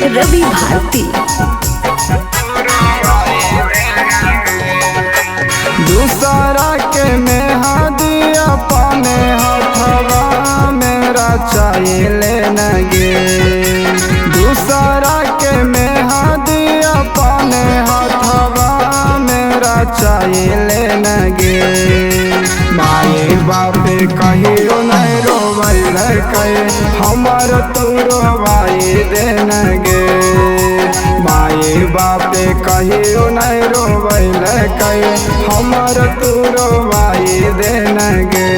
रवि भारती। दूसरा के मेहदी अपने हथवा मेरा चाहिए नगे। दूसरा के मेहदी अपने हथवा मेरा चाहिए नगे। माए बापे कहियो नहीं रोवैल कहे हमर तू रोवाई देनगे। माए बापे कहियो नहीं रोवैल कहे हमर तू रोवाई देनगे।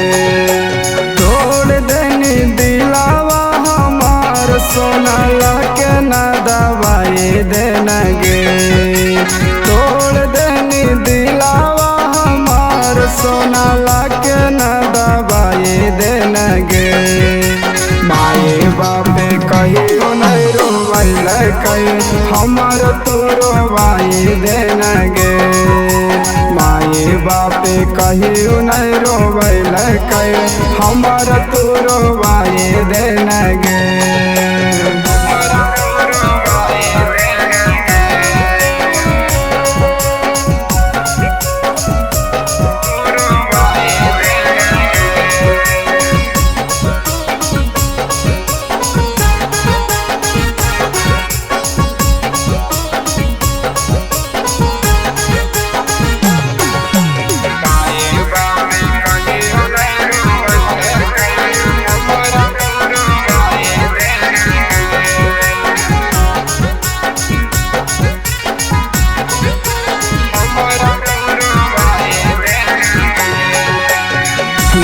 तोड़ देनी दिलावा हमार सोना के न दवाई देनगे। तोड़ देनी दिलावा हमार सोना के न दवाई देनगे। माए बापे कहियो नहीं रोवैल कहे हमर तू रोवाई देनगे। माए बापे कहियो नहीं रोवैल कहे हमर तू रोवाई देनगे।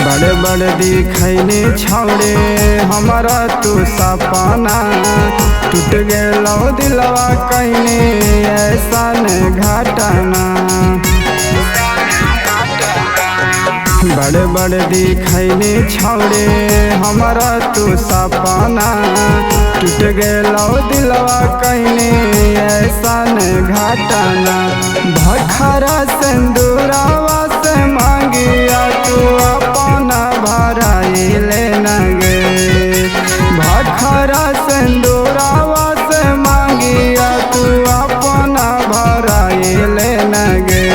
बड़े बड़े दिखैनी छौड़े हमारा तू सपना। टूट गेलो दिलवा कहनी ऐसा घटना। बड़े बड़े दिखैनी छौड़े हमारा तू सपना। टूट गेलो दिलवा कहनी ऐसा घटना। भखरा सिंदूरावा से मांगिया तू अपना भराई लेनगे। भखरा सिंदूरावा से मांगिया तू अपना भराई लेनगे।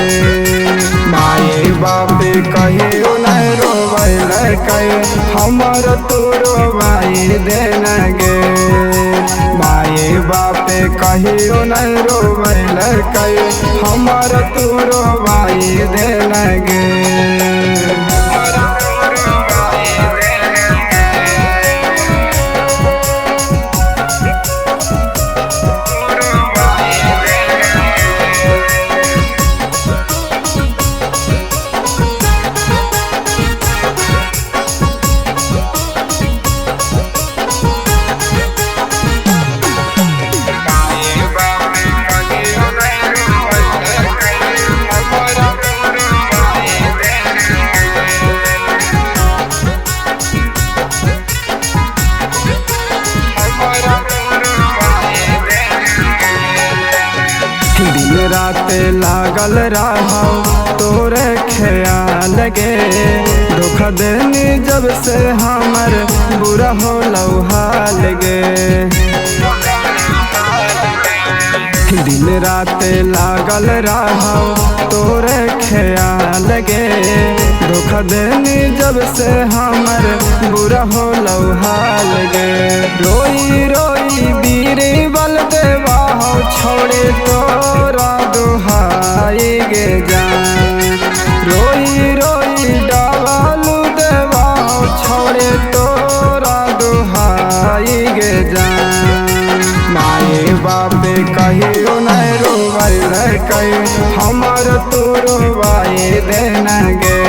माए बापे कहियो नहीं रोवैल कहे हमर तू रोवाई देनगे। माए बापे कहियो नहीं रोवैल कहे हमर तू रोवाई देनगे। दिन रात लागल रहो तोरे ख्याल गे। धोखा देनी जब से हमर बुरा हो हाल गे। दिन रात लागल रहो तोरे ख्याल गे। धोखा देनी जब से हमर बुरा हो हाल गे। रोई रोई बीरबल देवा हो छोड़े तोरा दुहाई गे जान। रोई रोई डालू देवा हो छोड़े तोरा दुहाई गे जान। माए बापे कहियो नहीं रोवैल कहे हमर तू रोवाई देनगे।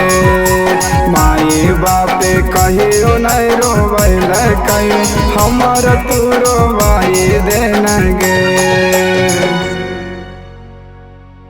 माए बापे कहियो नहीं रोवैल कहे हमर तू रोवाई देनगे।